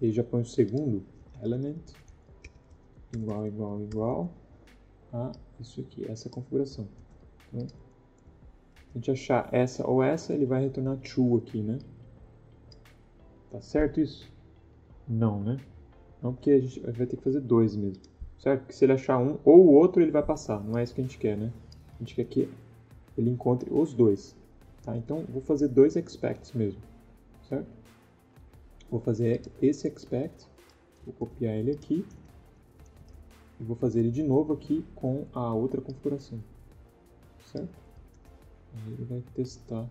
E já põe o segundo element igual, igual, igual a isso aqui, essa configuração. Então, se a gente achar essa ou essa, ele vai retornar true aqui, né? Tá certo isso? Não, né? Não, porque a gente vai ter que fazer dois mesmo, certo? Porque se ele achar um ou o outro, ele vai passar. Não é isso que a gente quer, né? A gente quer que ele encontre os dois. Tá? Então, vou fazer dois expects mesmo, certo? Vou fazer esse expect, vou copiar ele aqui, e vou fazer ele de novo aqui com a outra configuração, certo? Aí ele vai testar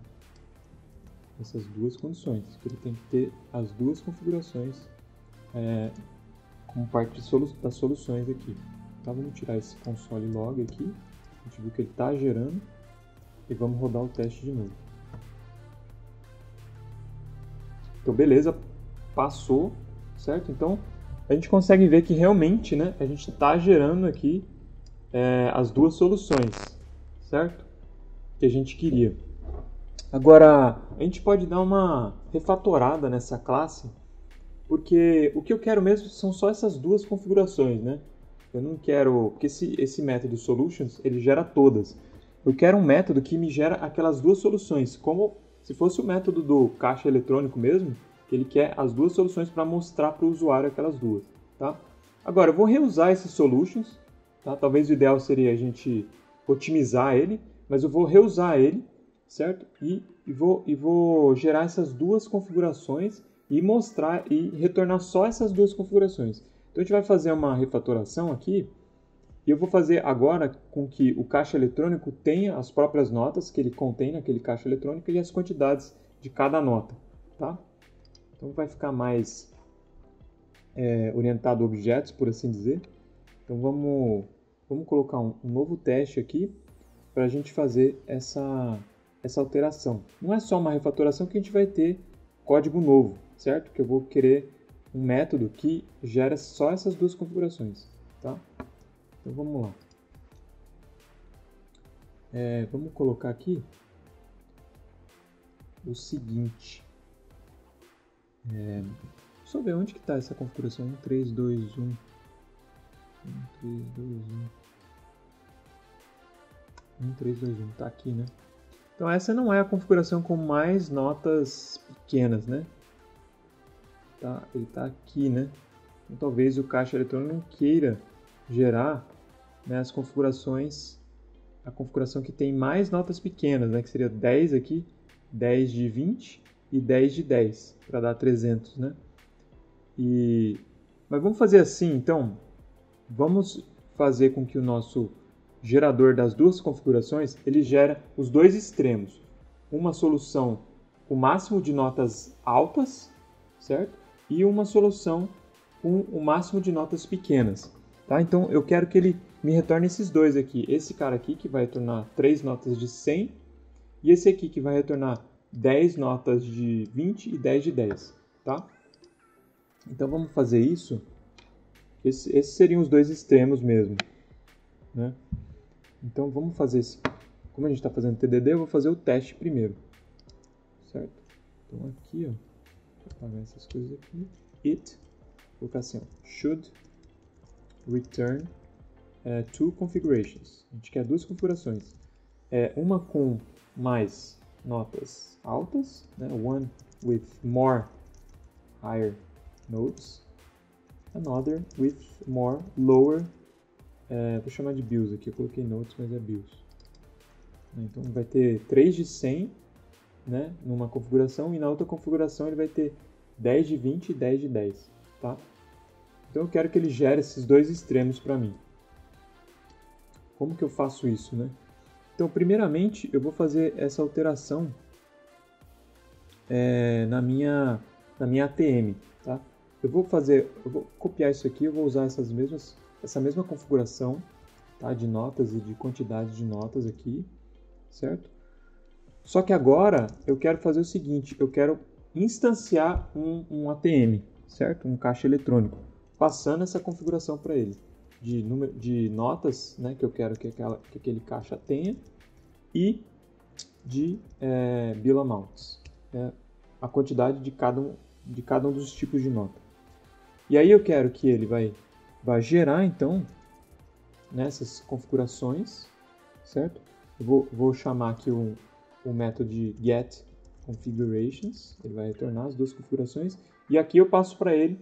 essas duas condições, que ele tem que ter as duas configurações como parte das soluções aqui. Então vamos tirar esse console log aqui, a gente viu que ele está gerando, e vamos rodar o teste de novo. Então beleza, passou, certo? Então, a gente consegue ver que realmente, né, a gente está gerando aqui as duas soluções, certo? Que a gente queria. Agora, a gente pode dar uma refatorada nessa classe, porque o que eu quero mesmo são só essas duas configurações, né? Eu não quero... Porque esse método solutions, ele gera todas. Eu quero um método que me gera aquelas duas soluções, como se fosse o método do caixa eletrônico mesmo, que ele quer as duas soluções para mostrar para o usuário aquelas duas, tá? Agora, eu vou reusar esses solutions, tá? Talvez o ideal seria a gente otimizar ele, mas eu vou reusar ele, certo? E vou gerar essas duas configurações e mostrar e retornar só essas duas configurações. Então a gente vai fazer uma refatoração aqui e eu vou fazer agora com que o caixa eletrônico tenha as próprias notas que ele contém naquele caixa eletrônico e as quantidades de cada nota, tá? Então vai ficar mais orientado a objetos, por assim dizer. Então vamos colocar um novo teste aqui para a gente fazer essa alteração. Não é só uma refatoração que a gente vai ter código novo, certo? Que eu vou querer um método que gera só essas duas configurações, tá? Então vamos lá. Vamos colocar aqui o seguinte. Deixa eu ver onde que está essa configuração. 1, 3, 2, 1. 1, 3, 2, 1. 1, 3, 2, 1. Está aqui, né? Então essa não é a configuração com mais notas pequenas, né? Ele está aqui, né? Então talvez o caixa eletrônico não queira gerar, né, as configurações, a configuração que tem mais notas pequenas, né? Que seria 10 aqui, 10 de 20 e 10 de 10, para dar 300, né? Mas vamos fazer assim, então. Vamos fazer com que o nosso gerador das duas configurações, ele gera os dois extremos. Uma solução com o máximo de notas altas, certo? E uma solução com o máximo de notas pequenas. Tá? Então eu quero que ele me retorne esses dois aqui. Esse cara aqui que vai retornar 3 notas de 100 e esse aqui que vai retornar 10 notas de 20 e 10 de 10. Tá? Então vamos fazer isso. Esses seriam os dois extremos mesmo, né? Então vamos fazer esse. Como a gente está fazendo TDD, eu vou fazer o teste primeiro, certo? Então aqui, ó, vou apagar essas coisas aqui. Vou colocar assim, ó, should return two configurations. A gente quer duas configurações. Uma com mais notas altas, né? One with more higher notes. Another with more lower, vou chamar de bills aqui, eu coloquei notes, mas é bills. Então vai ter 3 de 100, né, numa configuração, e na outra configuração ele vai ter 10 de 20 e 10 de 10. Tá? Então eu quero que ele gere esses dois extremos para mim. Como que eu faço isso, né? Então primeiramente eu vou fazer essa alteração na minha ATM. Tá? Eu vou copiar isso aqui, eu vou usar essa mesma configuração, tá, de notas e de quantidade de notas aqui, certo? Só que agora eu quero fazer o seguinte, eu quero instanciar um ATM, certo? Um caixa eletrônico, passando essa configuração para ele, de notas, né, que eu quero que aquele caixa tenha, e de bill amounts, a quantidade de cada um dos tipos de nota. E aí eu quero que ele vai gerar, então, nessas configurações, certo? Eu vou chamar aqui o método de getConfigurations, ele vai retornar as duas configurações, e aqui eu passo para ele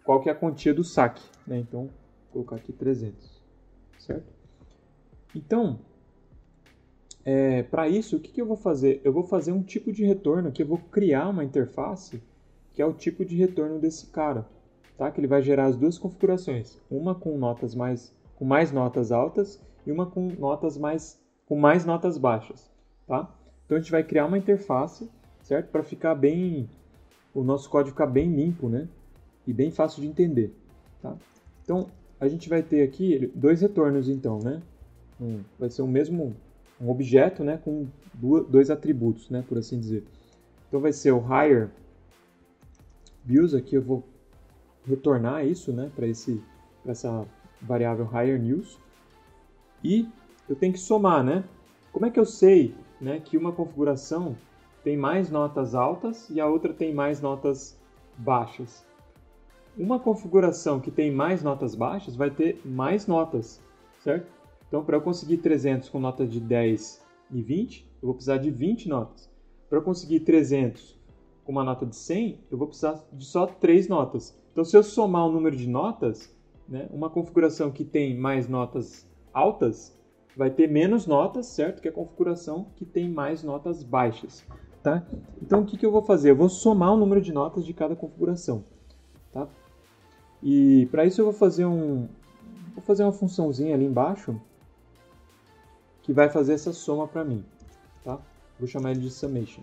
qual que é a quantia do saque, né? Então, vou colocar aqui 300, certo? Então, para isso, o que eu vou fazer? Eu vou fazer um tipo de retorno, que eu vou criar uma interface, que é o tipo de retorno desse cara. Tá? Que ele vai gerar as duas configurações, uma com mais notas altas e uma com mais notas baixas, tá? Então a gente vai criar uma interface, certo? Para ficar o nosso código ficar bem limpo, né? E bem fácil de entender, tá? Então a gente vai ter aqui dois retornos, então, né? Vai ser um objeto, né? Com dois atributos, né? Por assim dizer. Então vai ser o higher bills, aqui eu vou retornar isso, né, para essa variável higher news. E eu tenho que somar, né? Como é que eu sei, né, que uma configuração tem mais notas altas e a outra tem mais notas baixas? Uma configuração que tem mais notas baixas vai ter mais notas, certo? Então, para eu conseguir 300 com nota de 10 e 20, eu vou precisar de 20 notas. Para eu conseguir 300 com uma nota de 100, eu vou precisar de só 3 notas. Então, se eu somar o número de notas, né, uma configuração que tem mais notas altas vai ter menos notas, certo? Que a configuração que tem mais notas baixas, tá? Então, o que eu vou fazer? Eu vou somar o número de notas de cada configuração, tá? E para isso eu vou fazer uma funçãozinha ali embaixo que vai fazer essa soma para mim, tá? Vou chamar ele de summation.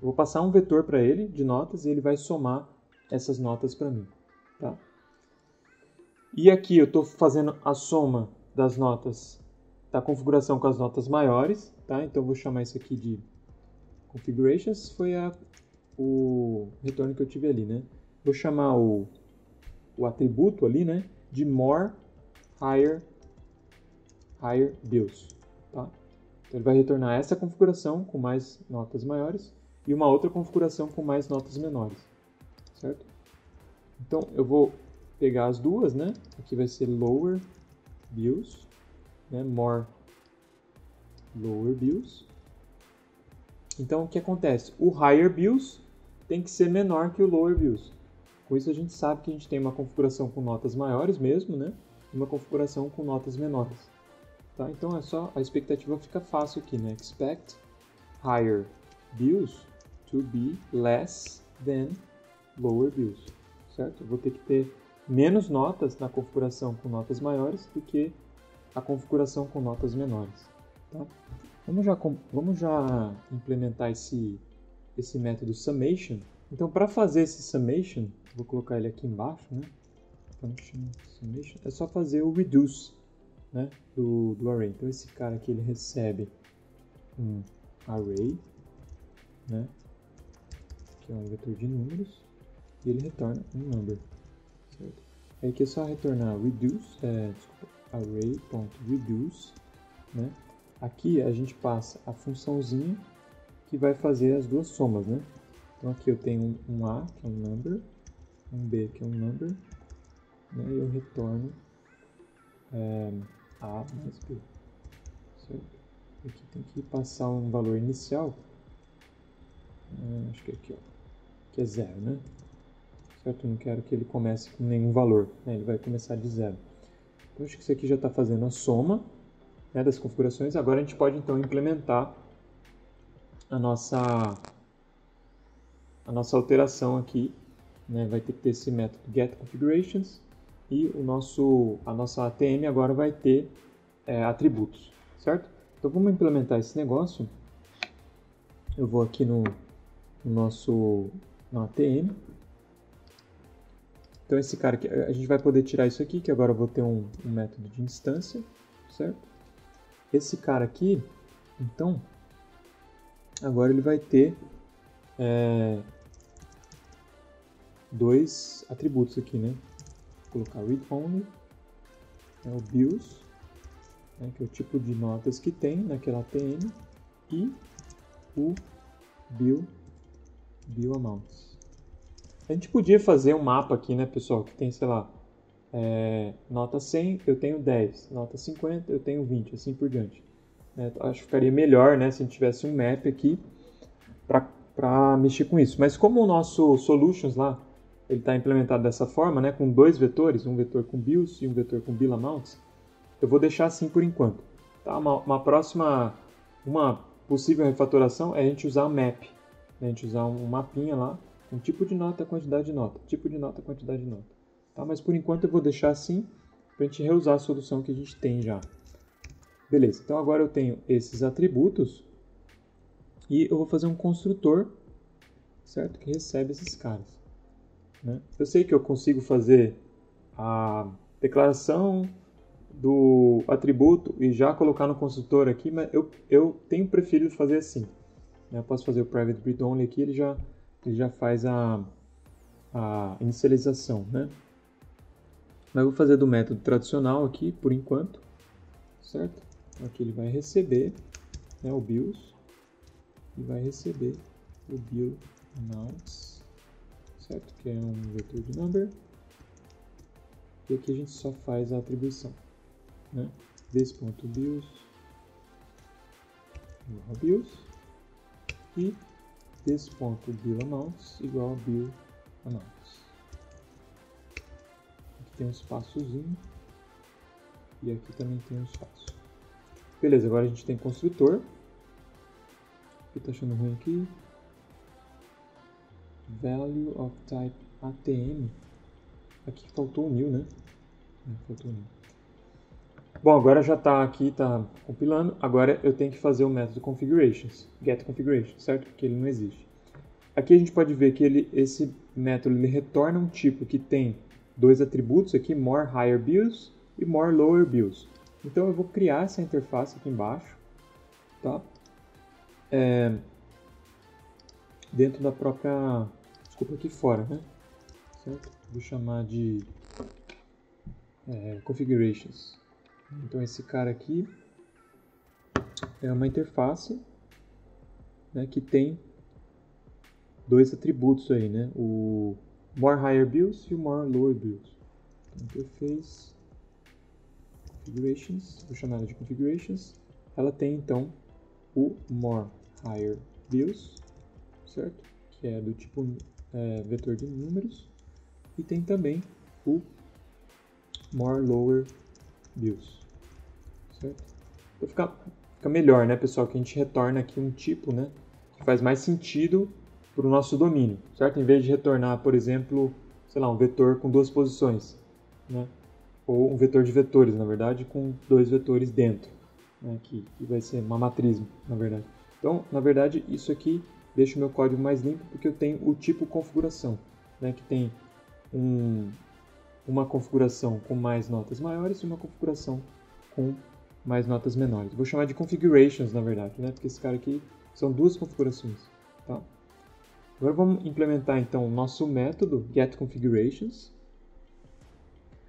Eu vou passar um vetor para ele de notas e ele vai somar essas notas para mim, tá? E aqui eu estou fazendo a soma das notas da configuração com as notas maiores, tá? Então eu vou chamar isso aqui de configurations, foi o retorno que eu tive ali, né? Vou chamar o atributo ali, né, de more higher bills, tá? Então ele vai retornar essa configuração com mais notas maiores e uma outra configuração com mais notas menores, certo? Então eu vou pegar as duas, né? Aqui vai ser lower bills, né? More lower bills. Então o que acontece? O higher bills tem que ser menor que o lower bills. Com isso a gente sabe que a gente tem uma configuração com notas maiores mesmo, né? E uma configuração com notas menores. Tá? Então é só, a expectativa fica fácil aqui, né? Expect higher bills to be less than lower bills, certo? Eu vou ter que ter menos notas na configuração com notas maiores do que a configuração com notas menores, tá? Vamos já implementar esse método summation. Então, para fazer esse summation, vou colocar ele aqui embaixo, né? Function summation. É só fazer o reduce, né, do array. Então, esse cara aqui ele recebe um array, né, que é um vetor de números, e ele retorna um number, certo? Aí aqui é só retornar reduce, array.reduce, né? Aqui a gente passa a funçãozinha que vai fazer as duas somas, né? Então aqui eu tenho um A, que é um number, um B, que é um number, né? E eu retorno A mais B, certo? Aqui tem que passar um valor inicial, acho que é aqui, ó, que é 0, né? Certo? Eu não quero que ele comece com nenhum valor, né? Ele vai começar de 0. Então acho que isso aqui já está fazendo a soma, né, das configurações. Agora a gente pode então implementar a nossa alteração aqui, né? Vai ter que ter esse método getConfigurations e a nossa ATM agora vai ter atributos, certo? Então vamos implementar esse negócio. Eu vou aqui no ATM. Então esse cara aqui, a gente vai poder tirar isso aqui, que agora eu vou ter um método de instância, certo? Esse cara aqui, então, agora ele vai ter dois atributos aqui, né? Vou colocar read-only, o bills, né, que é o tipo de notas que tem naquela ATM, e o bill amounts. A gente podia fazer um mapa aqui, né, pessoal, que tem, sei lá, nota 100 eu tenho 10, nota 50 eu tenho 20, assim por diante. Acho que ficaria melhor, né, se a gente tivesse um map aqui para mexer com isso. Mas como o nosso solutions lá ele está implementado dessa forma, né, com dois vetores, um vetor com bills e um vetor com bill amounts, eu vou deixar assim por enquanto. Tá? Uma possível refatoração é a gente usar map, né, a gente usar um mapinha lá, um tipo de nota, quantidade de nota, tipo de nota, quantidade de nota. Tá? Mas por enquanto eu vou deixar assim para a gente reusar a solução que a gente tem já. Beleza, então agora eu tenho esses atributos e eu vou fazer um construtor, certo? Que recebe esses caras, né? Eu sei que eu consigo fazer a declaração do atributo e já colocar no construtor aqui, mas eu tenho preferido fazer assim. Eu posso fazer o private read only aqui, ele já faz a inicialização, né? Mas eu vou fazer do método tradicional aqui, por enquanto, certo? Aqui ele vai receber, né, o bills e vai receber o bill amounts, certo? Que é um vetor de number. E aqui a gente só faz a atribuição, né? This.bills igual a bills e this.billamounts igual a billamounts. Aqui tem um espaçozinho e aqui também tem um espaço. Beleza, agora a gente tem construtor. O que tá achando ruim aqui? Value of type ATM. Aqui faltou o new, né? Faltou o new. Bom, agora já está aqui, está compilando. Agora eu tenho que fazer o método configurations, get configuration, certo? Porque ele não existe. Aqui a gente pode ver que esse método ele retorna um tipo que tem dois atributos aqui, more higher bills e more lower bills. Então eu vou criar essa interface aqui embaixo, tá? Dentro da própria, desculpa, aqui fora, né? Certo? Vou chamar de configurations. Então esse cara aqui é uma interface, né, que tem dois atributos aí, né? O more higher bills e o more lower bills. Então, interface configurations, vou chamar ela de configurations. Ela tem então o more higher bills, certo? Que é do tipo vetor de números, e tem também o more lower bills, certo? Então fica melhor, né, pessoal, que a gente retorna aqui um tipo, né, que faz mais sentido para o nosso domínio, certo? Em vez de retornar, por exemplo, sei lá, um vetor com duas posições, né? Ou um vetor de vetores, na verdade, com dois vetores dentro, né? Que vai ser uma matriz, na verdade. Então, na verdade, isso aqui deixa o meu código mais limpo porque eu tenho o tipo configuração, né? Que tem uma configuração com mais notas maiores e uma configuração com mais notas menores. Vou chamar de configurations, na verdade, né? Porque esse cara aqui são duas configurações, tá? Agora vamos implementar então o nosso método getConfigurations.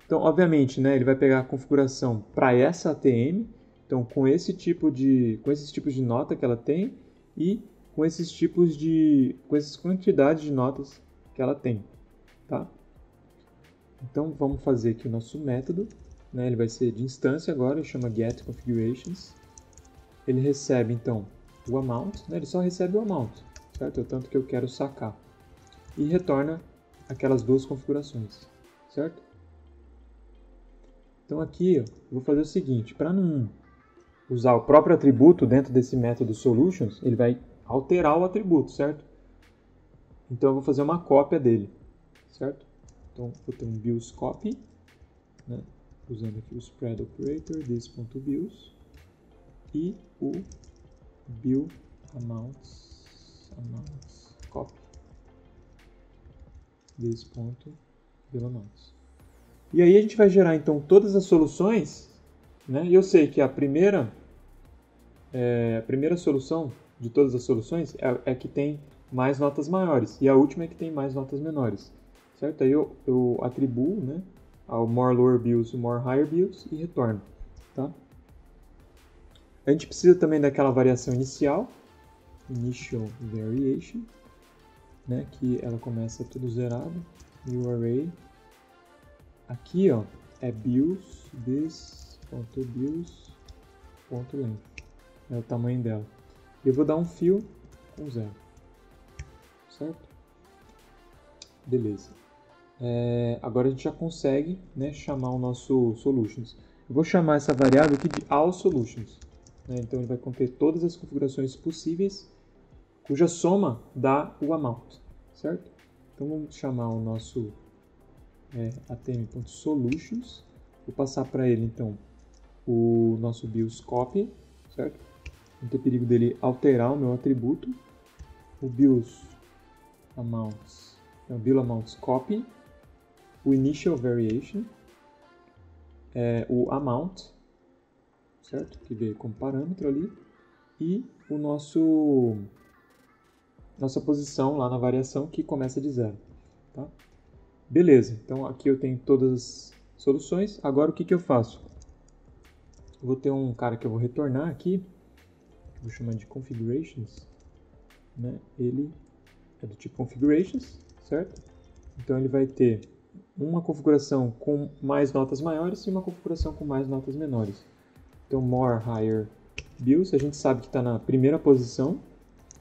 Então, obviamente, né, ele vai pegar a configuração para essa ATM, então com esses tipos de nota que ela tem e com essas quantidades de notas que ela tem, tá? Então vamos fazer aqui o nosso método, né? Ele vai ser de instância agora, ele chama getConfigurations. Ele recebe então o amount, né? Ele só recebe o amount, certo? É o tanto que eu quero sacar. E retorna aquelas duas configurações, certo? Então aqui eu vou fazer o seguinte, para não usar o próprio atributo dentro desse método solutions, ele vai alterar o atributo, certo? Então eu vou fazer uma cópia dele, certo? Então vou ter um bills copy, né? Usando aqui o spread operator, this.bills, e o bill amounts copy, this.billamounts. E aí a gente vai gerar então todas as soluções, né? E eu sei que a primeira solução de todas as soluções é que tem mais notas maiores e a última é que tem mais notas menores, certo? Aí eu atribuo, né, ao more lower bills e more higher bills e retorno, tá? A gente precisa também daquela variação inicial, initial variation, né, que ela começa tudo zerado, new array. Aqui, ó, é bills, this.bills.length, é o tamanho dela. Eu vou dar um fill com 0, certo? Beleza. Agora a gente já consegue, né, chamar o nosso solutions. Eu vou chamar essa variável aqui de allSolutions, né? Então ele vai conter todas as configurações possíveis, cuja soma dá o amount, certo? Então vamos chamar o nosso atm.solutions. Vou passar para ele então o nosso bills copy, certo? Não tem perigo dele alterar o meu atributo. O bills amounts, o bill amounts copy, o initial variation, o amount, certo? Que veio como parâmetro ali, e o nossa posição lá na variação que começa de 0, tá? Beleza, então aqui eu tenho todas as soluções. Agora o que eu faço? Eu vou ter um cara que eu vou retornar aqui, vou chamar de configurations, né? Ele é do tipo configurations, certo? Então ele vai ter uma configuração com mais notas maiores e uma configuração com mais notas menores. Então more higher bills, a gente sabe que está na primeira posição,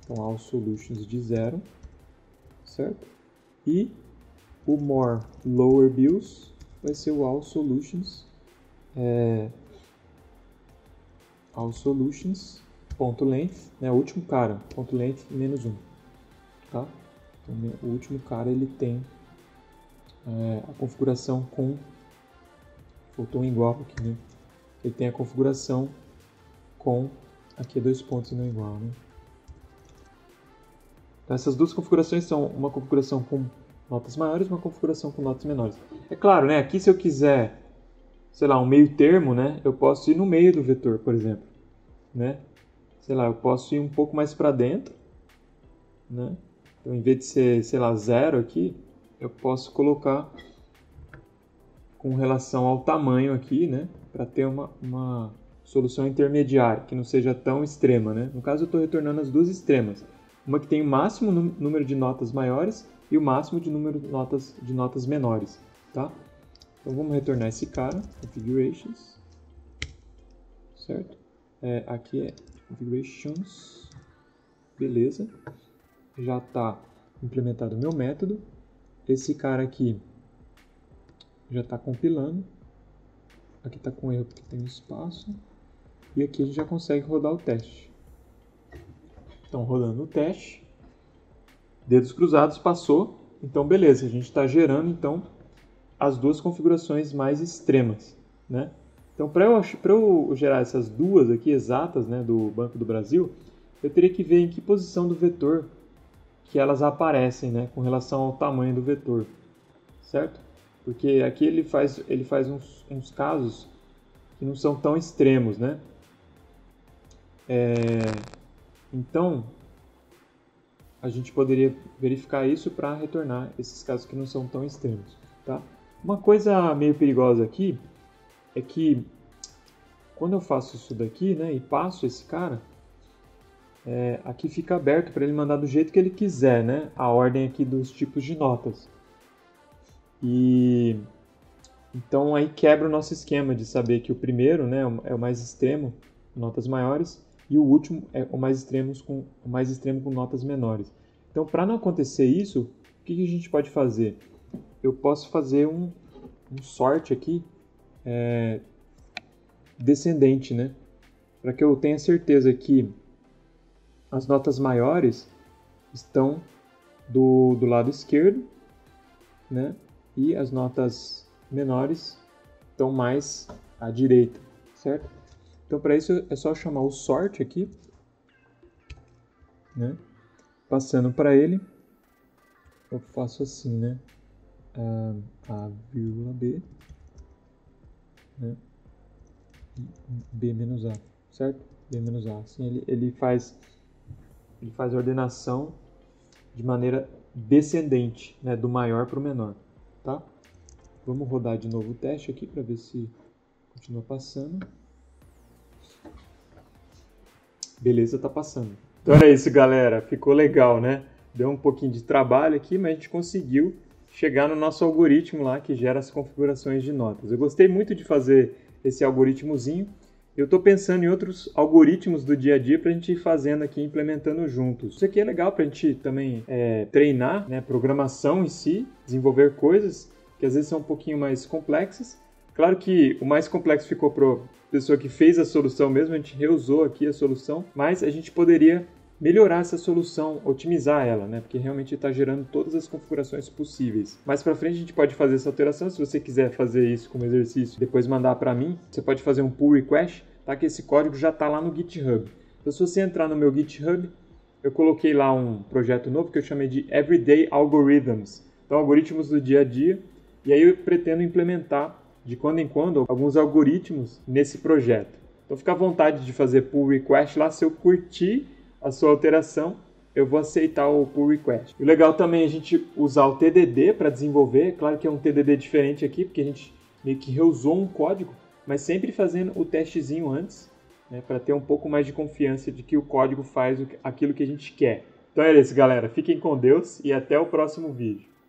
então all solutions de 0, certo? E o more lower bills vai ser o all solutions ponto length, né, o último cara, ponto length menos 1, tá? Então, o último cara ele tem a configuração com, faltou um igual aqui, né? Ele tem a configuração com, aqui é 2 pontos e não igual, né? Então, essas duas configurações são uma configuração com notas maiores e uma configuração com notas menores. É claro, né? Aqui se eu quiser, sei lá, um meio termo, né? Eu posso ir no meio do vetor, por exemplo, né? Sei lá, eu posso ir um pouco mais para dentro, né? Então, em vez de ser, sei lá, 0 aqui, eu posso colocar com relação ao tamanho aqui, né? Para ter uma solução intermediária, que não seja tão extrema, né? No caso, eu estou retornando as duas extremas. Uma que tem o máximo número de notas maiores e o máximo de número de notas menores, tá? Então, vamos retornar esse cara, configurations, certo? Aqui é configurations, beleza. Já está implementado o meu método. Esse cara aqui já está compilando. Aqui está com erro porque tem um espaço. E aqui a gente já consegue rodar o teste. Então, rodando o teste. Dedos cruzados, passou. Então, beleza. A gente está gerando, então, as duas configurações mais extremas, né? Então, para eu gerar essas duas aqui exatas, né, do Banco do Brasil, eu teria que ver em que posição do vetor que elas aparecem, né, com relação ao tamanho do vetor, certo? Porque aqui ele faz uns casos que não são tão extremos, né? Então, a gente poderia verificar isso para retornar esses casos que não são tão extremos, tá? Uma coisa meio perigosa aqui é que quando eu faço isso daqui, né, e passo esse cara, aqui fica aberto para ele mandar do jeito que ele quiser, né, a ordem aqui dos tipos de notas. E então aí quebra o nosso esquema de saber que o primeiro, né, é o mais extremo, notas maiores, e o último é o mais extremo com notas menores. Então, para não acontecer isso, o que a gente pode fazer? Eu posso fazer um sort aqui descendente, né? Para que eu tenha certeza que as notas maiores estão do lado esquerdo, né? E as notas menores estão mais à direita, certo? Então, para isso é só chamar o sort aqui, né? Passando para ele, eu faço assim, né? A vírgula B, né? B menos A, certo? B menos A. Assim ele faz a ordenação de maneira descendente, né? Do maior para o menor, tá? Vamos rodar de novo o teste aqui para ver se continua passando. Beleza, tá passando. Então é isso, galera. Ficou legal, né? Deu um pouquinho de trabalho aqui, mas a gente conseguiu chegar no nosso algoritmo lá que gera as configurações de notas. Eu gostei muito de fazer esse algoritmozinho. Eu estou pensando em outros algoritmos do dia a dia para a gente ir fazendo aqui, implementando juntos. Isso aqui é legal para a gente também treinar, né, programação em si, desenvolver coisas que às vezes são um pouquinho mais complexas. Claro que o mais complexo ficou para a pessoa que fez a solução mesmo, a gente reusou aqui a solução, mas a gente poderia melhorar essa solução, otimizar ela, né? Porque realmente está gerando todas as configurações possíveis. Mais para frente a gente pode fazer essa alteração, se você quiser fazer isso como exercício, depois mandar para mim, você pode fazer um pull request, tá? Que esse código já está lá no GitHub. Então se você entrar no meu GitHub, eu coloquei lá um projeto novo que eu chamei de Everyday Algorithms, então algoritmos do dia a dia, e aí eu pretendo implementar de quando em quando alguns algoritmos nesse projeto. Então fica à vontade de fazer pull request lá, se eu curtir a sua alteração, eu vou aceitar o pull request. O legal também é a gente usar o TDD para desenvolver. Claro que é um TDD diferente aqui, porque a gente meio que reusou um código, mas sempre fazendo o testezinho antes, né, para ter um pouco mais de confiança de que o código faz aquilo que a gente quer. Então é isso, galera. Fiquem com Deus e até o próximo vídeo.